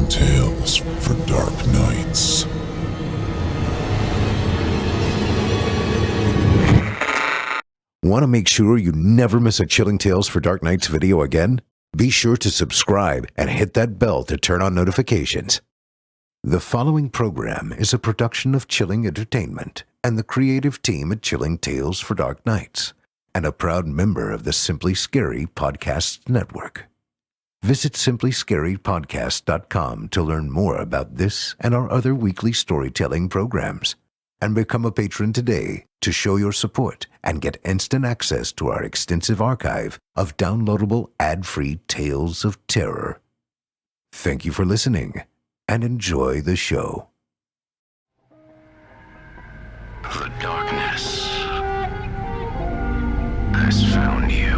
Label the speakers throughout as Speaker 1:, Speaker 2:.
Speaker 1: Chilling Tales for Dark Nights.
Speaker 2: Want to make sure you never miss a Chilling Tales for Dark Nights video again? Be sure to subscribe and hit that bell to turn on notifications. The following program is a production of Chilling Entertainment and the creative team at Chilling Tales for Dark Nights, and a proud member of the Simply Scary Podcast Network. Visit simplyscarypodcast.com to learn more about this and our other weekly storytelling programs, and become a patron today to show your support and get instant access to our extensive archive of downloadable ad-free tales of terror. Thank you for listening and enjoy the show.
Speaker 3: The darkness has found you.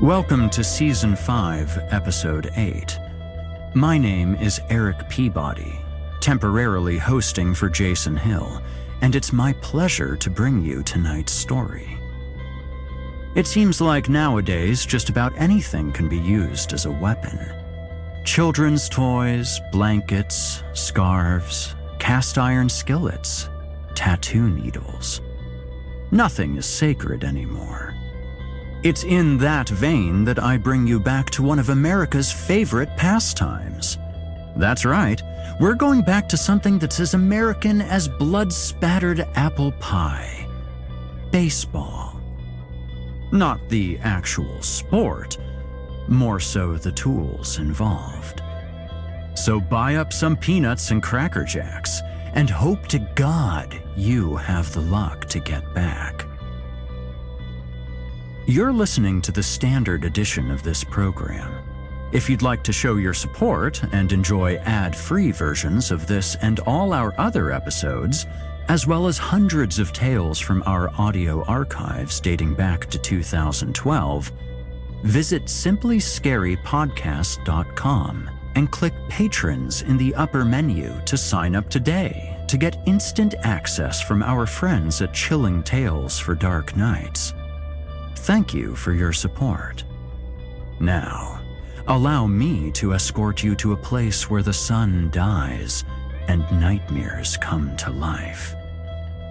Speaker 4: Welcome to Season 5, Episode 8. My name is Erik Peabody, temporarily hosting for Jason Hill, and it's my pleasure to bring you tonight's story. It seems like nowadays just about anything can be used as a weapon. Children's toys, blankets, scarves, cast iron skillets, tattoo needles. Nothing is sacred anymore. It's in that vein that I bring you back to one of America's favorite pastimes. That's right, we're going back to something that's as American as blood-spattered apple pie. Baseball. Not the actual sport, more so the tools involved. So buy up some peanuts and Cracker Jacks, and hope to God you have the luck to get back. You're listening to the standard edition of this program. If you'd like to show your support and enjoy ad-free versions of this and all our other episodes, as well as hundreds of tales from our audio archives dating back to 2012, visit simplyscarypodcast.com and click Patrons in the upper menu to sign up today to get instant access from our friends at Chilling Tales for Dark Nights. Thank you for your support. Now, allow me to escort you to a place where the sun dies and nightmares come to life.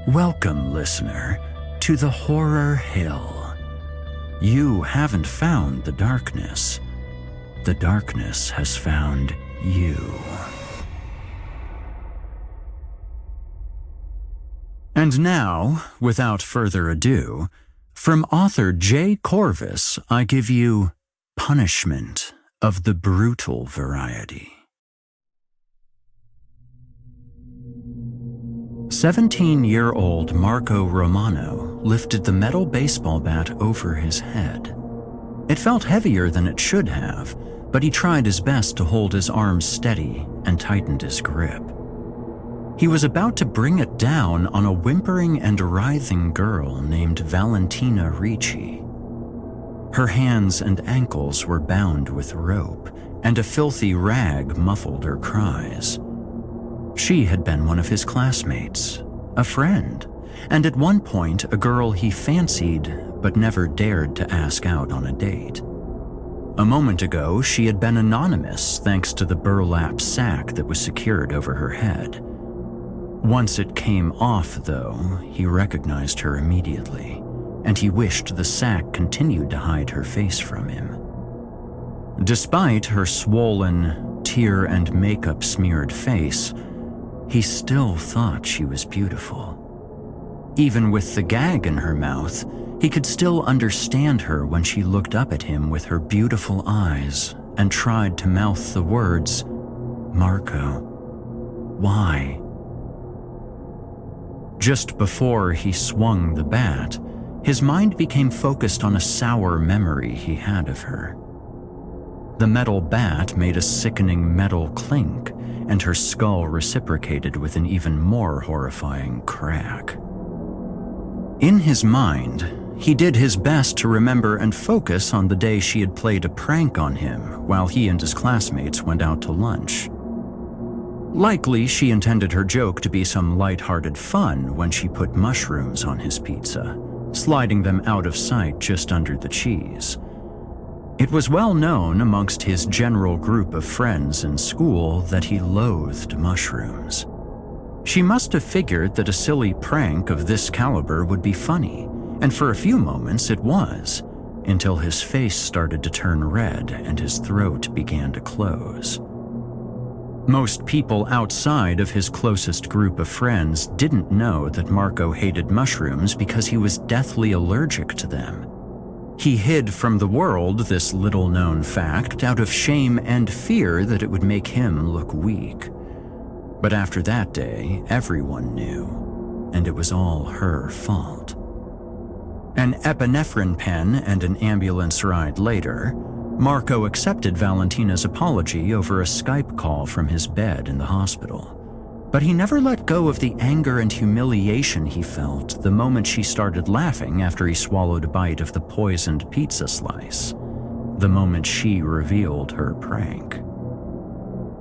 Speaker 4: Welcome, listener, to the Horror Hill. You haven't found the darkness. The darkness has found you. And now, without further ado, from author J. Corvus, I give you Punishment of the Brutal Variety. 17-year-old Marco Romano lifted the metal baseball bat over his head. It felt heavier than it should have, but he tried his best to hold his arms steady and tightened his grip. He was about to bring it down on a whimpering and writhing girl named Valentina Ricci. Her hands and ankles were bound with rope, and a filthy rag muffled her cries. She had been one of his classmates, a friend, and at one point a girl he fancied but never dared to ask out on a date. A moment ago, she had been anonymous thanks to the burlap sack that was secured over her head. Once it came off, though, he recognized her immediately, and he wished the sack continued to hide her face from him. Despite her swollen, tear and makeup-smeared face, he still thought she was beautiful. Even with the gag in her mouth, he could still understand her when she looked up at him with her beautiful eyes and tried to mouth the words, "Marco, why?" Just before he swung the bat, his mind became focused on a sour memory he had of her. The metal bat made a sickening metal clink, and her skull reciprocated with an even more horrifying crack. In his mind, he did his best to remember and focus on the day she had played a prank on him while he and his classmates went out to lunch. Likely, she intended her joke to be some light-hearted fun when she put mushrooms on his pizza, sliding them out of sight just under the cheese. It was well known amongst his general group of friends in school that he loathed mushrooms. She must have figured that a silly prank of this caliber would be funny, and for a few moments it was, until his face started to turn red and his throat began to close. Most people outside of his closest group of friends didn't know that Marco hated mushrooms because he was deathly allergic to them. He hid from the world this little-known fact out of shame and fear that it would make him look weak. But after that day, everyone knew, and it was all her fault. An epinephrine pen and an ambulance ride later, Marco accepted Valentina's apology over a Skype call from his bed in the hospital. But he never let go of the anger and humiliation he felt the moment she started laughing after he swallowed a bite of the poisoned pizza slice, the moment she revealed her prank.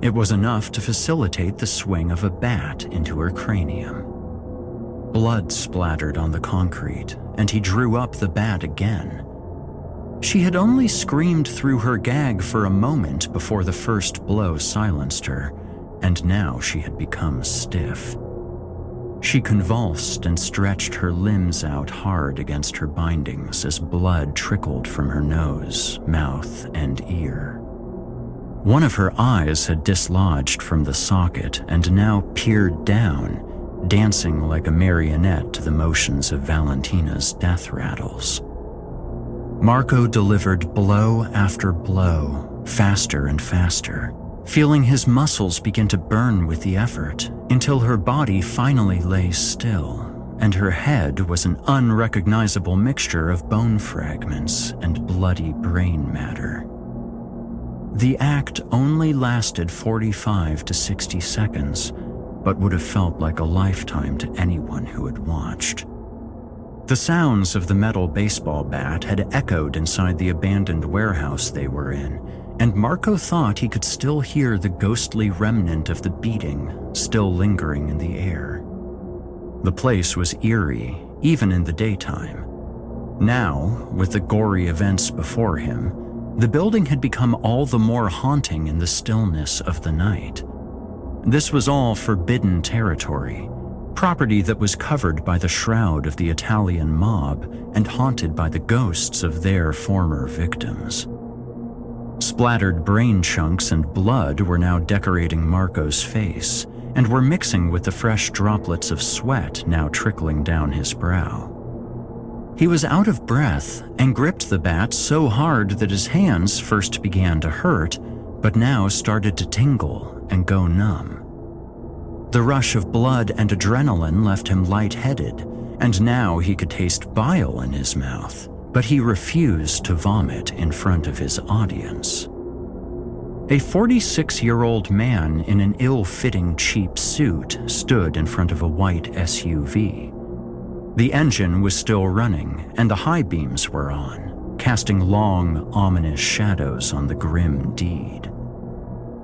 Speaker 4: It was enough to facilitate the swing of a bat into her cranium. Blood splattered on the concrete, and he drew up the bat again. She had only screamed through her gag for a moment before the first blow silenced her, and now she had become stiff. She convulsed and stretched her limbs out hard against her bindings as blood trickled from her nose, mouth, and ear. One of her eyes had dislodged from the socket and now peered down, dancing like a marionette to the motions of Valentina's death rattles. Marco delivered blow after blow, faster and faster, feeling his muscles begin to burn with the effort, until her body finally lay still, and her head was an unrecognizable mixture of bone fragments and bloody brain matter. The act only lasted 45 to 60 seconds, but would have felt like a lifetime to anyone who had watched. The sounds of the metal baseball bat had echoed inside the abandoned warehouse they were in, and Marco thought he could still hear the ghostly remnant of the beating still lingering in the air. The place was eerie, even in the daytime. Now, with the gory events before him, the building had become all the more haunting in the stillness of the night. This was all forbidden territory, property that was covered by the shroud of the Italian mob and haunted by the ghosts of their former victims. Splattered brain chunks and blood were now decorating Marco's face and were mixing with the fresh droplets of sweat now trickling down his brow. He was out of breath and gripped the bat so hard that his hands first began to hurt, but now started to tingle and go numb. The rush of blood and adrenaline left him lightheaded, and now he could taste bile in his mouth, but he refused to vomit in front of his audience. A 46-year-old man in an ill-fitting cheap suit stood in front of a white SUV. The engine was still running, and the high beams were on, casting long, ominous shadows on the grim deed.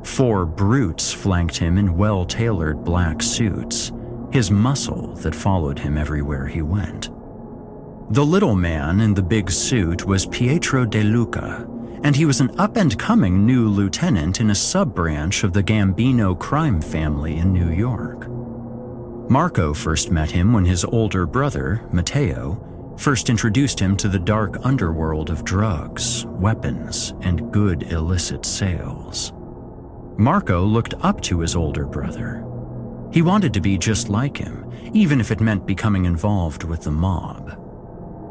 Speaker 4: 4 brutes flanked him in well-tailored black suits, his muscle that followed him everywhere he went. The little man in the big suit was Pietro De Luca, and he was an up-and-coming new lieutenant in a sub-branch of the Gambino crime family in New York. Marco first met him when his older brother, Matteo, first introduced him to the dark underworld of drugs, weapons, and good illicit sales. Marco looked up to his older brother. He wanted to be just like him, even if it meant becoming involved with the mob.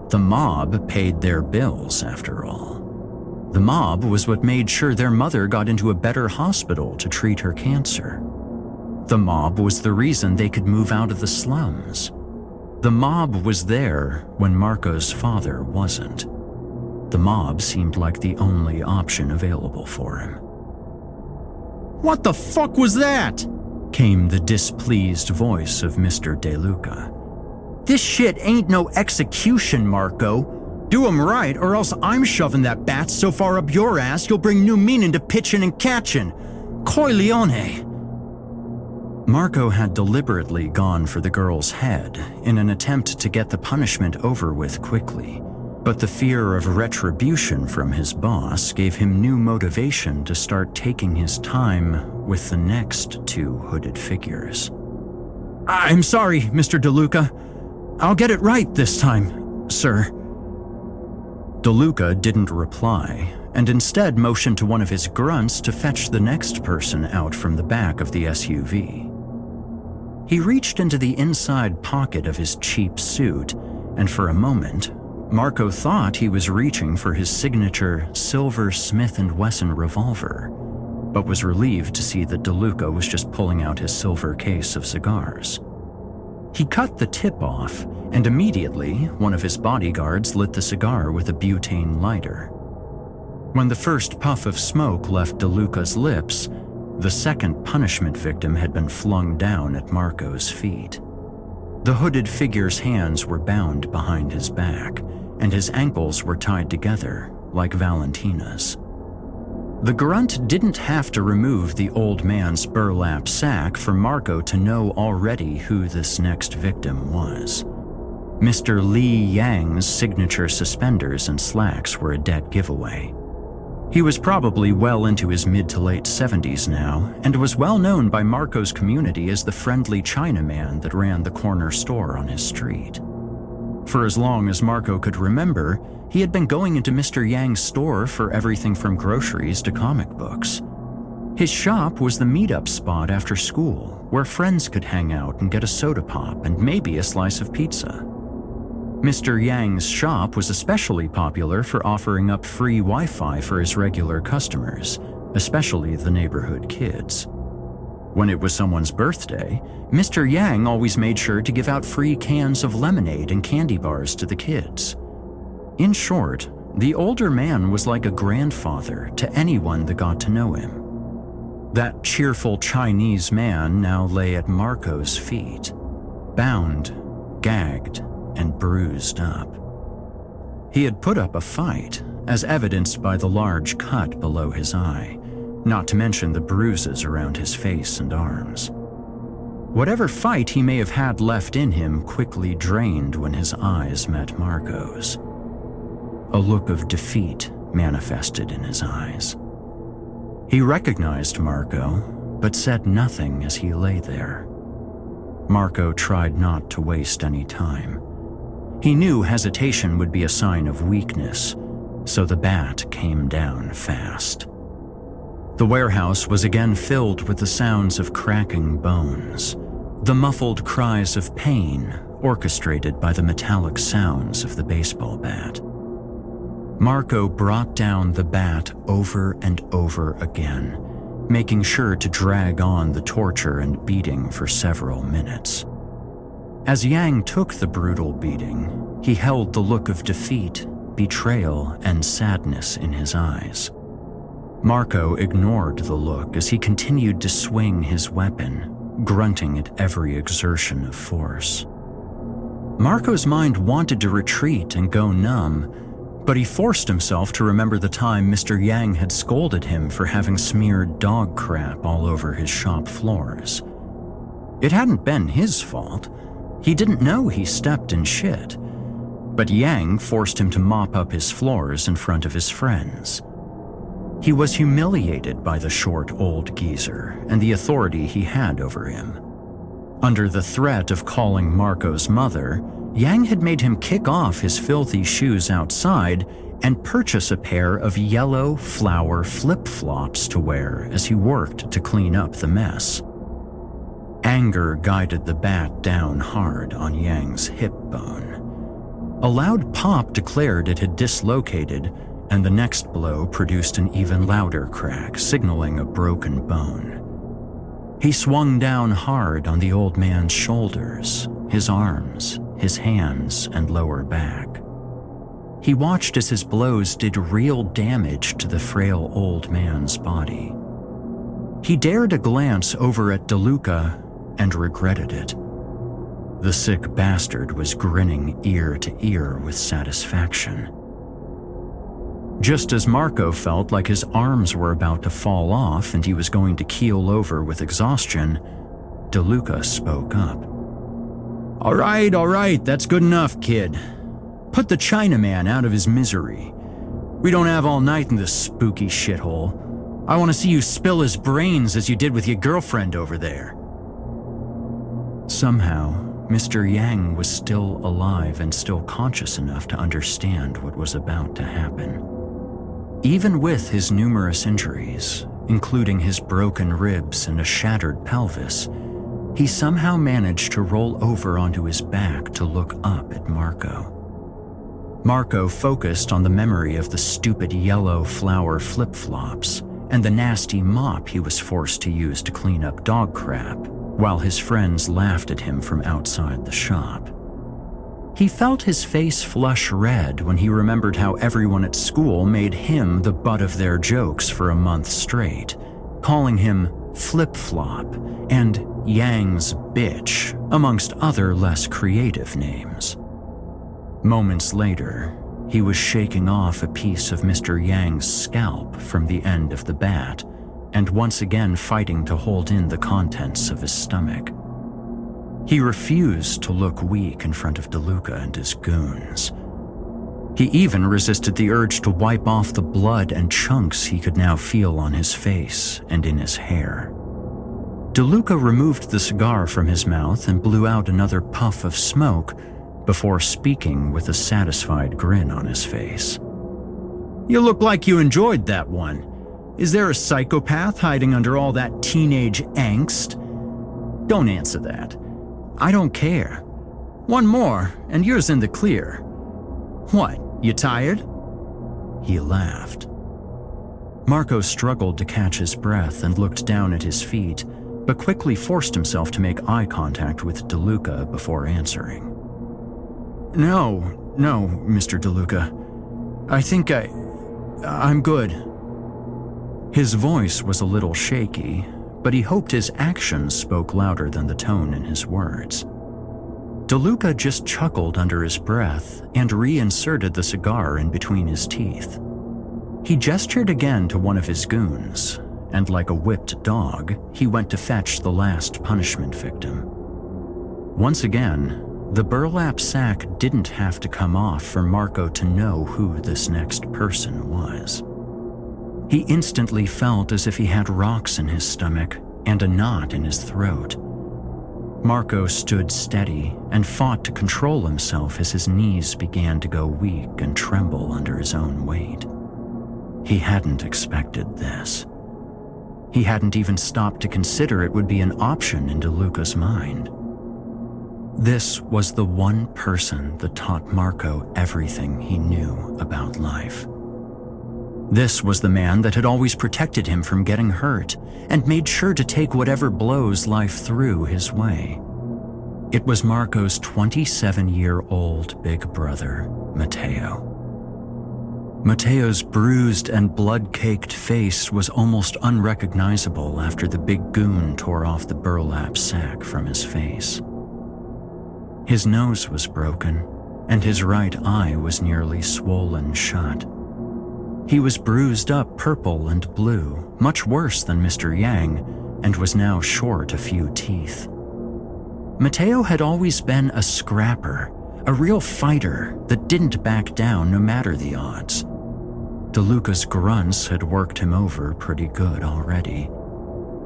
Speaker 4: The mob paid their bills, after all. The mob was what made sure their mother got into a better hospital to treat her cancer. The mob was the reason they could move out of the slums. The mob was there when Marco's father wasn't. The mob seemed like the only option available for him.
Speaker 5: What the fuck was that?
Speaker 4: Came the displeased voice of Mr. DeLuca.
Speaker 5: This shit ain't no execution, Marco. Do 'em right, or else I'm shoving that bat so far up your ass you'll bring new meaning to pitching and catching. Coy Leone.
Speaker 4: Marco had deliberately gone for the girl's head in an attempt to get the punishment over with quickly, but the fear of retribution from his boss gave him new motivation to start taking his time with the next two hooded figures.
Speaker 5: I'm sorry, Mr. DeLuca. I'll get it right this time, sir.
Speaker 4: DeLuca didn't reply, and instead motioned to one of his grunts to fetch the next person out from the back of the SUV. He reached into the inside pocket of his cheap suit, and for a moment, Marco thought he was reaching for his signature silver Smith & Wesson revolver, but was relieved to see that DeLuca was just pulling out his silver case of cigars. He cut the tip off, and immediately one of his bodyguards lit the cigar with a butane lighter. When the first puff of smoke left DeLuca's lips, the second punishment victim had been flung down at Marco's feet. The hooded figure's hands were bound behind his back, and his ankles were tied together like Valentina's. The grunt didn't have to remove the old man's burlap sack for Marco to know already who this next victim was. Mr. Li Yang's signature suspenders and slacks were a dead giveaway. He was probably well into his mid to late 70s now, and was well known by Marco's community as the friendly Chinaman that ran the corner store on his street. For as long as Marco could remember, he had been going into Mr. Yang's store for everything from groceries to comic books. His shop was the meetup spot after school, where friends could hang out and get a soda pop and maybe a slice of pizza. Mr. Yang's shop was especially popular for offering up free Wi-Fi for his regular customers, especially the neighborhood kids. When it was someone's birthday, Mr. Yang always made sure to give out free cans of lemonade and candy bars to the kids. In short, the older man was like a grandfather to anyone that got to know him. That cheerful Chinese man now lay at Marco's feet, bound, gagged, and bruised up. He had put up a fight, as evidenced by the large cut below his eye, not to mention the bruises around his face and arms. Whatever fight he may have had left in him quickly drained when his eyes met Marco's. A look of defeat manifested in his eyes. He recognized Marco, but said nothing as he lay there. Marco tried not to waste any time. He knew hesitation would be a sign of weakness, so the bat came down fast. The warehouse was again filled with the sounds of cracking bones, the muffled cries of pain orchestrated by the metallic sounds of the baseball bat. Marco brought down the bat over and over again, making sure to drag on the torture and beating for several minutes. As Yang took the brutal beating, he held the look of defeat, betrayal, and sadness in his eyes. Marco ignored the look as he continued to swing his weapon, grunting at every exertion of force. Marco's mind wanted to retreat and go numb, but he forced himself to remember the time Mr. Yang had scolded him for having smeared dog crap all over his shop floors. It hadn't been his fault. He didn't know he stepped in shit. But Yang forced him to mop up his floors in front of his friends. He was humiliated by the short old geezer and the authority he had over him. Under the threat of calling Marco's mother, Yang had made him kick off his filthy shoes outside and purchase a pair of yellow flower flip-flops to wear as he worked to clean up the mess. Anger guided the bat down hard on Yang's hip bone. A loud pop declared it had dislocated, and the next blow produced an even louder crack, signaling a broken bone. He swung down hard on the old man's shoulders, his arms, his hands and lower back. He watched as his blows did real damage to the frail old man's body. He dared a glance over at DeLuca and regretted it. The sick bastard was grinning ear to ear with satisfaction. Just as Marco felt like his arms were about to fall off and he was going to keel over with exhaustion, DeLuca spoke up.
Speaker 5: All right, that's good enough, kid. Put the Chinaman out of his misery. We don't have all night in this spooky shithole. I want to see you spill his brains as you did with your girlfriend over there.
Speaker 4: Somehow, Mr. Yang was still alive and still conscious enough to understand what was about to happen. Even with his numerous injuries, including his broken ribs and a shattered pelvis, he somehow managed to roll over onto his back to look up at Marco. Marco focused on the memory of the stupid yellow flower flip-flops and the nasty mop he was forced to use to clean up dog crap, while his friends laughed at him from outside the shop. He felt his face flush red when he remembered how everyone at school made him the butt of their jokes for a month straight, calling him flip-flop and Yang's bitch, amongst other less creative names. Moments later, he was shaking off a piece of Mr. Yang's scalp from the end of the bat and once again fighting to hold in the contents of his stomach. He refused to look weak in front of DeLuca and his goons. He even resisted the urge to wipe off the blood and chunks he could now feel on his face and in his hair. DeLuca removed the cigar from his mouth and blew out another puff of smoke before speaking with a satisfied grin on his face.
Speaker 5: You look like you enjoyed that one. Is there a psychopath hiding under all that teenage angst? Don't answer that. I don't care. One more, and you're in the clear. What, you tired?
Speaker 4: He laughed. Marco struggled to catch his breath and looked down at his feet, but quickly forced himself to make eye contact with DeLuca before answering.
Speaker 5: No, Mr. DeLuca. I think I'm good.
Speaker 4: His voice was a little shaky, but he hoped his actions spoke louder than the tone in his words. DeLuca just chuckled under his breath and reinserted the cigar in between his teeth. He gestured again to one of his goons, and like a whipped dog, he went to fetch the last punishment victim. Once again, the burlap sack didn't have to come off for Marco to know who this next person was. He instantly felt as if he had rocks in his stomach and a knot in his throat. Marco stood steady and fought to control himself as his knees began to go weak and tremble under his own weight. He hadn't expected this. He hadn't even stopped to consider it would be an option in DeLuca's mind. This was the one person that taught Marco everything he knew about life. This was the man that had always protected him from getting hurt and made sure to take whatever blows life threw his way. It was Marco's 27-year-old big brother, Matteo. Matteo's bruised and blood-caked face was almost unrecognizable after the big goon tore off the burlap sack from his face. His nose was broken, and his right eye was nearly swollen shut. He was bruised up purple and blue, much worse than Mr. Yang, and was now short a few teeth. Matteo had always been a scrapper, a real fighter that didn't back down no matter the odds. DeLuca's grunts had worked him over pretty good already.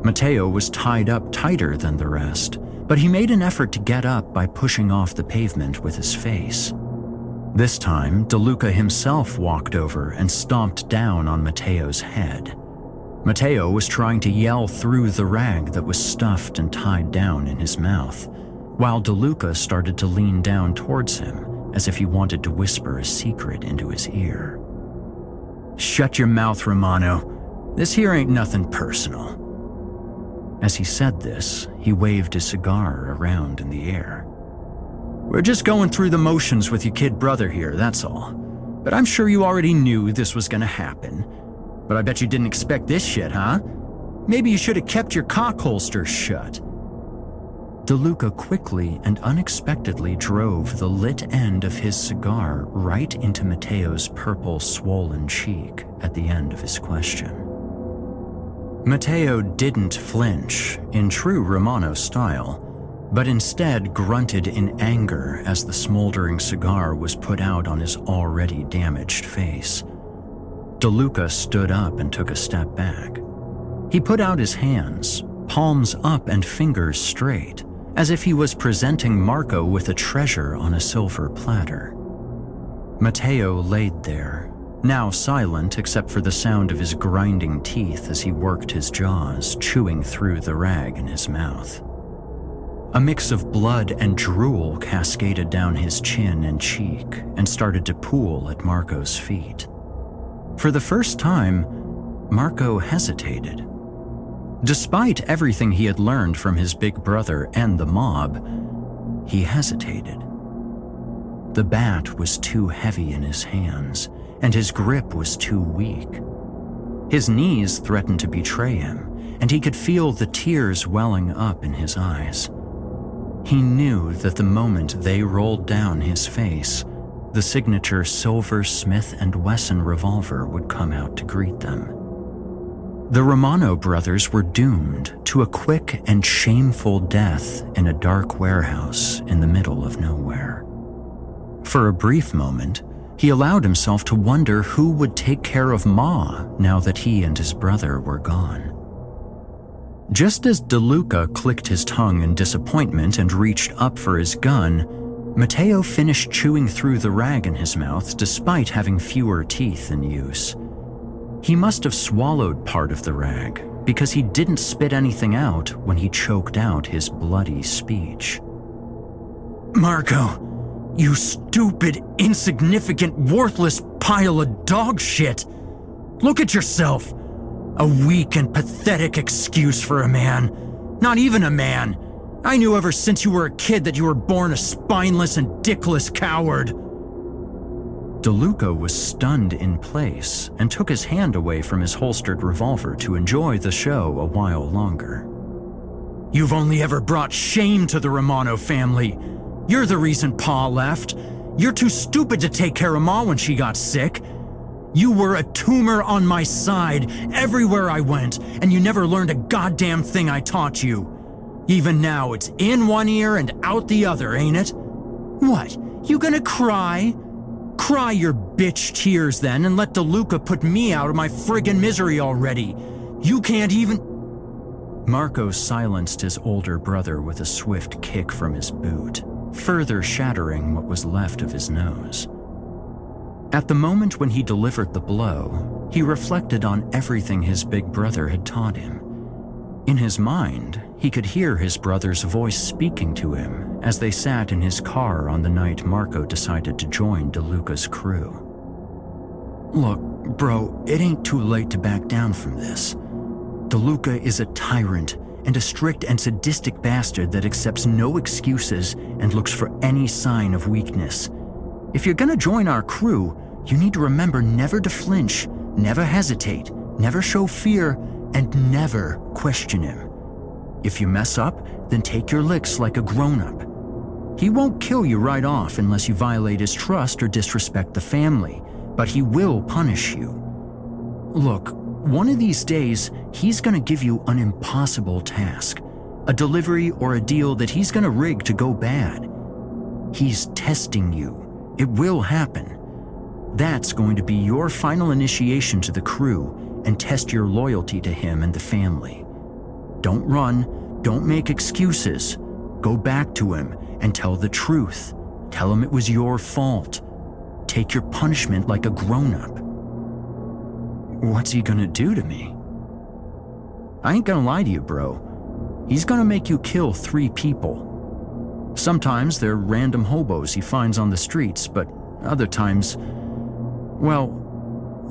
Speaker 4: Matteo was tied up tighter than the rest, but he made an effort to get up by pushing off the pavement with his face. This time, DeLuca himself walked over and stomped down on Matteo's head. Matteo was trying to yell through the rag that was stuffed and tied down in his mouth, while DeLuca started to lean down towards him as if he wanted to whisper a secret into his ear.
Speaker 5: Shut your mouth, Romano. This here ain't nothing personal.
Speaker 4: As he said this, he waved his cigar around in the air.
Speaker 5: We're just going through the motions with your kid brother here, that's all. But I'm sure you already knew this was gonna happen. But I bet you didn't expect this shit, huh? Maybe you should have kept your cock holster shut." DeLuca quickly and unexpectedly drove the lit end of his cigar right into Matteo's purple, swollen cheek at the end of his question. Matteo didn't flinch in true Romano style, but instead grunted in anger as the smoldering cigar was put out on his already damaged face. DeLuca stood up and took a step back. He put out his hands, palms up and fingers straight, as if he was presenting Marco with a treasure on a silver platter. Matteo laid there, now silent except for the sound of his grinding teeth as he worked his jaws, chewing through the rag in his mouth. A mix of blood and drool cascaded down his chin and cheek and started to pool at Marco's feet. For the first time, Marco hesitated. Despite everything he had learned from his big brother and the mob, he hesitated. The bat was too heavy in his hands, and his grip was too weak. His knees threatened to betray him, and he could feel the tears welling up in his eyes. He knew that the moment they rolled down his face, the signature silver Smith & Wesson revolver would come out to greet them. The Romano brothers were doomed to a quick and shameful death in a dark warehouse in the middle of nowhere. For a brief moment, he allowed himself to wonder who would take care of Ma now that he and his brother were gone. Just as DeLuca clicked his tongue in disappointment and reached up for his gun, Matteo finished chewing through the rag in his mouth despite having fewer teeth in use. He must have swallowed part of the rag because he didn't spit anything out when he choked out his bloody speech. "Marco, you stupid, insignificant, worthless pile of dog shit! Look at yourself! A weak and pathetic excuse for a man. Not even a man. I knew ever since you were a kid that you were born a spineless and dickless coward." DeLuca was stunned in place and took his hand away from his holstered revolver to enjoy the show a while longer. "You've only ever brought shame to the Romano family. You're the reason Pa left. You're too stupid to take care of Ma when she got sick. You were a tumor on my side everywhere I went, and you never learned a goddamn thing I taught you. Even now, it's in one ear and out the other, ain't it? What, you gonna cry? Cry your bitch tears then and let DeLuca put me out of my friggin' misery already. You can't even—" Marco silenced his older brother with a swift kick from his boot, further shattering what was left of his nose. At the moment when he delivered the blow, he reflected on everything his big brother had taught him. In his mind, he could hear his brother's voice speaking to him as they sat in his car on the night Marco decided to join DeLuca's crew. "Look, bro, it ain't too late to back down from this. DeLuca is a tyrant and a strict and sadistic bastard that accepts no excuses and looks for any sign of weakness. If you're gonna join our crew, you need to remember never to flinch, never hesitate, never show fear, and never question him. If you mess up, then take your licks like a grown-up. He won't kill you right off unless you violate his trust or disrespect the family, but he will punish you. Look, one of these days, he's gonna give you an impossible task, a delivery or a deal that he's gonna rig to go bad. He's testing you. It will happen. That's going to be your final initiation to the crew and test your loyalty to him and the family. Don't run, don't make excuses. Go back to him and tell the truth. Tell him it was your fault. Take your punishment like a grown-up." "What's he gonna do to me?" "I ain't gonna lie to you, bro. He's gonna make you kill 3 people. Sometimes they're random hobos he finds on the streets, but other times, well,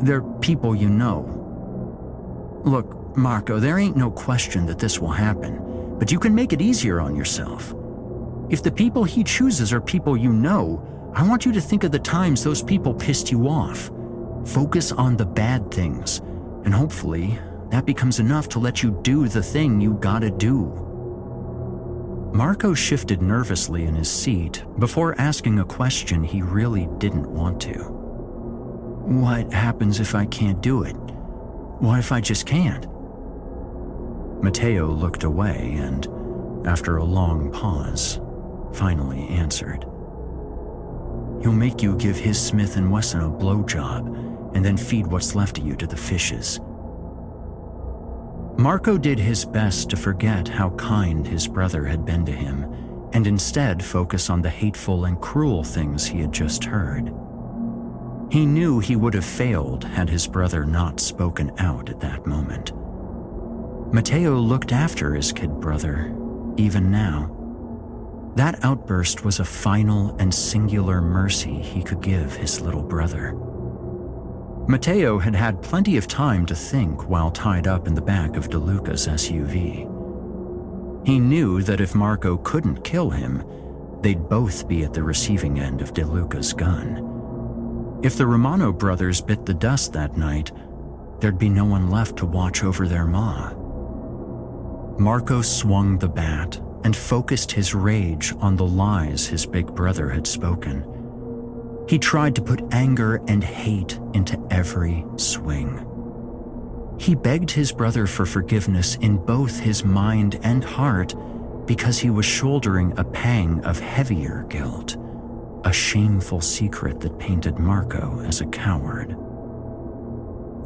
Speaker 5: they're people you know. Look, Marco, there ain't no question that this will happen, but you can make it easier on yourself. If the people he chooses are people you know, I want you to think of the times those people pissed you off. Focus on the bad things, and hopefully that becomes enough to let you do the thing you gotta do." Marco shifted nervously in his seat before asking a question he really didn't want to. "What happens if I can't do it? What if I just can't?" Matteo looked away and, after a long pause, finally answered. "He'll make you give his Smith & Wesson a blowjob and then feed what's left of you to the fishes." Marco did his best to forget how kind his brother had been to him and instead focus on the hateful and cruel things he had just heard. He knew he would have failed had his brother not spoken out at that moment. Matteo looked after his kid brother, even now. That outburst was a final and singular mercy he could give his little brother. Matteo had had plenty of time to think while tied up in the back of DeLuca's SUV. He knew that if Marco couldn't kill him, they'd both be at the receiving end of DeLuca's gun. If the Romano brothers bit the dust that night, there'd be no one left to watch over their ma. Marco swung the bat and focused his rage on the lies his big brother had spoken. He tried to put anger and hate into every swing. He begged his brother for forgiveness in both his mind and heart because he was shouldering a pang of heavier guilt, a shameful secret that painted Marco as a coward.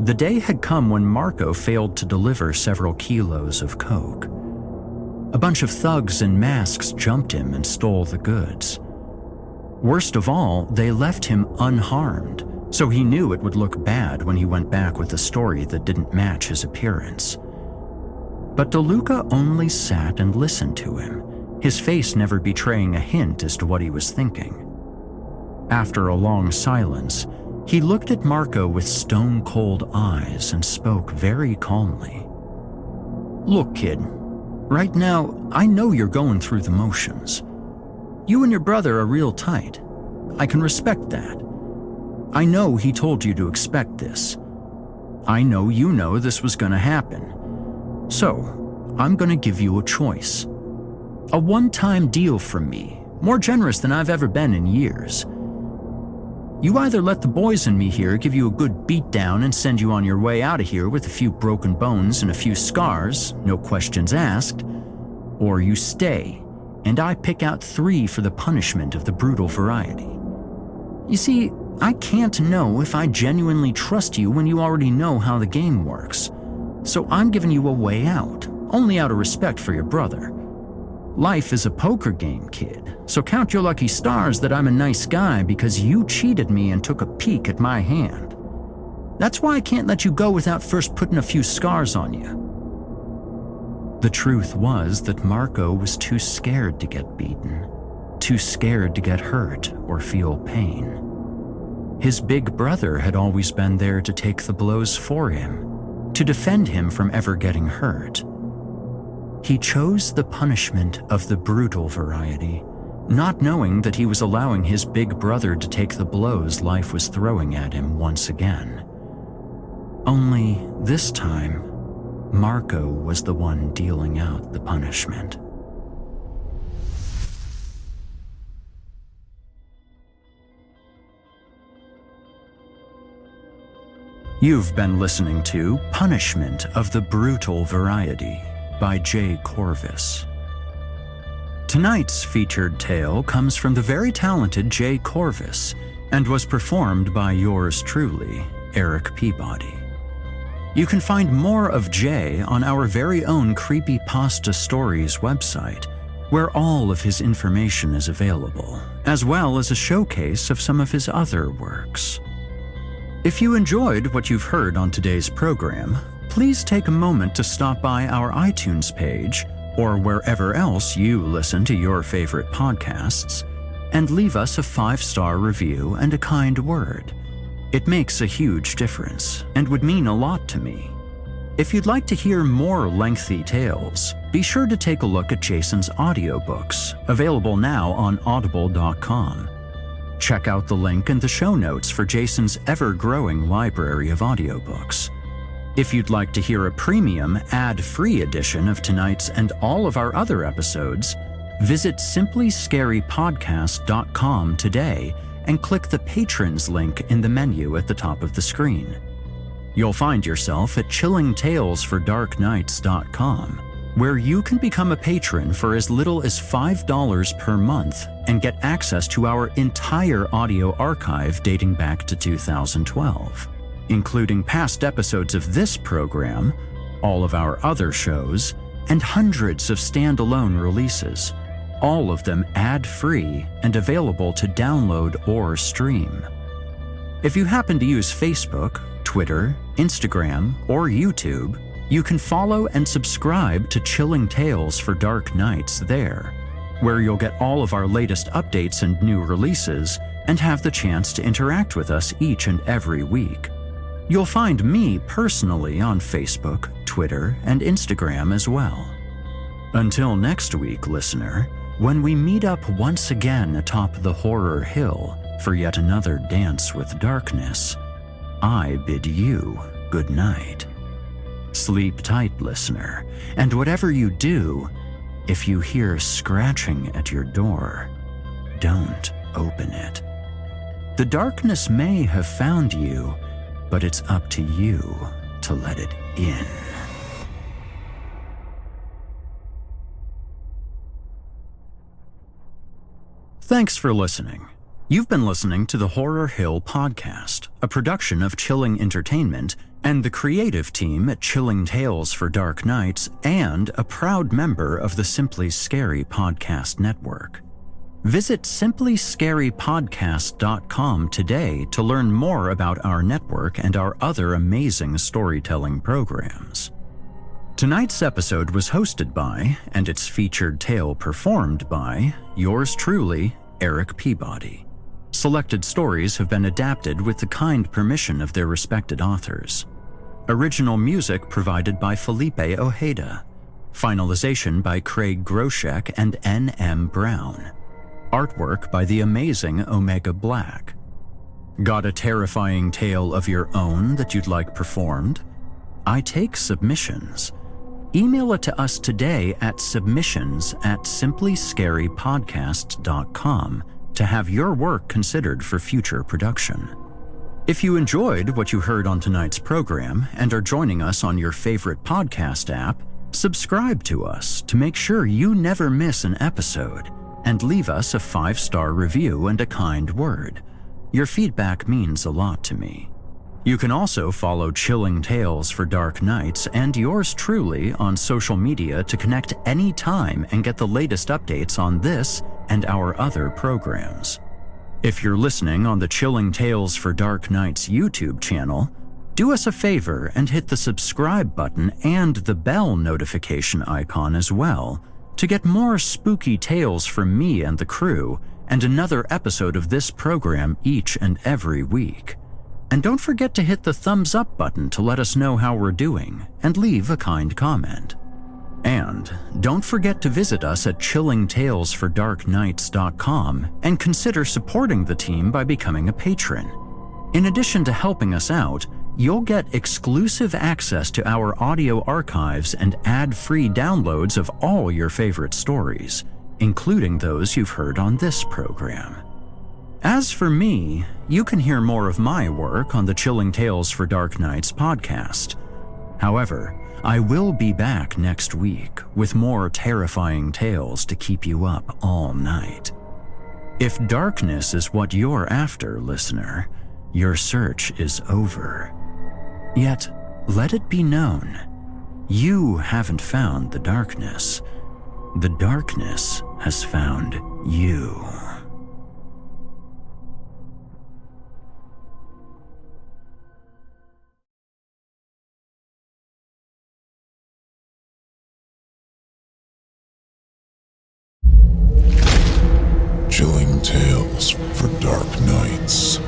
Speaker 5: The day had come when Marco failed to deliver several kilos of coke. A bunch of thugs in masks jumped him and stole the goods. Worst of all, they left him unharmed, so he knew it would look bad when he went back with a story that didn't match his appearance. But DeLuca only sat and listened to him, his face never betraying a hint as to what he was thinking. After a long silence, he looked at Marco with stone-cold eyes and spoke very calmly. "Look, kid, right now, I know you're going through the motions. You and your brother are real tight. I can respect that. I know he told you to expect this. I know you know this was gonna happen. So, I'm gonna give you a choice. A one-time deal from me, more generous than I've ever been in years. You either let the boys and me here give you a good beatdown and send you on your way out of here with a few broken bones and a few scars, no questions asked, or you stay, and I pick out 3 for the punishment of the brutal variety. You see, I can't know if I genuinely trust you when you already know how the game works, so I'm giving you a way out, only out of respect for your brother. Life is a poker game, kid, so count your lucky stars that I'm a nice guy because you cheated me and took a peek at my hand. That's why I can't let you go without first putting a few scars on you." The truth was that Marco was too scared to get beaten, too scared to get hurt or feel pain. His big brother had always been there to take the blows for him, to defend him from ever getting hurt. He chose the punishment of the brutal variety, not knowing that he was allowing his big brother to take the blows life was throwing at him once again. Only this time, Marco was the one dealing out the punishment. You've been listening to Punishment of the Brutal Variety by J. Corvus. Tonight's featured tale comes from the very talented J. Corvus and was performed by yours truly, Erik Peabody. You can find more of Jay on our very own Creepypasta Stories website, where all of his information is available, as well as a showcase of some of his other works. If you enjoyed what you've heard on today's program, please take a moment to stop by our iTunes page, or wherever else you listen to your favorite podcasts, and leave us a 5-star review and a kind word. It makes a huge difference and would mean a lot to me.
Speaker 4: If you'd like to hear more lengthy tales, be sure to take a look at Jason's audiobooks, available now on audible.com. Check out the link in the show notes for Jason's ever-growing library of audiobooks. If you'd like to hear a premium, ad-free edition of tonight's and all of our other episodes, visit simplyscarypodcast.com today and click the Patrons link in the menu at the top of the screen. You'll find yourself at chillingtalesfordarknights.com, where you can become a patron for as little as $5 per month and get access to our entire audio archive dating back to 2012, including past episodes of this program, all of our other shows, and hundreds of standalone releases, all of them ad-free and available to download or stream. If you happen to use Facebook, Twitter, Instagram, or YouTube, you can follow and subscribe to Chilling Tales for Dark Nights there, where you'll get all of our latest updates and new releases and have the chance to interact with us each and every week. You'll find me personally on Facebook, Twitter, and Instagram as well. Until next week, listener, when we meet up once again atop the horror hill for yet another dance with darkness, I bid you good night. Sleep tight, listener, and whatever you do, if you hear scratching at your door, don't open it. The darkness may have found you, but it's up to you to let it in. Thanks for listening. You've been listening to the Horror Hill Podcast, a production of Chilling Entertainment and the creative team at Chilling Tales for Dark Nights, and a proud member of the Simply Scary Podcast Network. Visit simplyscarypodcast.com today to learn more about our network and our other amazing storytelling programs. Tonight's episode was hosted by, and its featured tale performed by, yours truly, Erik Peabody. Selected stories have been adapted with the kind permission of their respected authors. Original music provided by Felipe Ojeda. Finalization by Craig Groshek and N.M. Brown. Artwork by the amazing Omega Black. Got a terrifying tale of your own that you'd like performed? I take submissions. Email it to us today at submissions@simplyscarypodcast.com to have your work considered for future production. If you enjoyed what you heard on tonight's program and are joining us on your favorite podcast app, subscribe to us to make sure you never miss an episode, and leave us a 5-star review and a kind word. Your feedback means a lot to me. You can also follow Chilling Tales for Dark Nights and yours truly on social media to connect anytime and get the latest updates on this and our other programs. If you're listening on the Chilling Tales for Dark Nights YouTube channel, do us a favor and hit the subscribe button and the bell notification icon as well to get more spooky tales from me and the crew and another episode of this program each and every week. And don't forget to hit the thumbs up button to let us know how we're doing and leave a kind comment. And don't forget to visit us at chillingtalesfordarknights.com and consider supporting the team by becoming a patron. In addition to helping us out, you'll get exclusive access to our audio archives and ad-free downloads of all your favorite stories, including those you've heard on this program. As for me, you can hear more of my work on the Chilling Tales for Dark Nights podcast. However, I will be back next week with more terrifying tales to keep you up all night. If darkness is what you're after, listener, your search is over. Yet, let it be known, you haven't found the darkness. The darkness has found you.
Speaker 1: Chilling Tales for Dark Nights.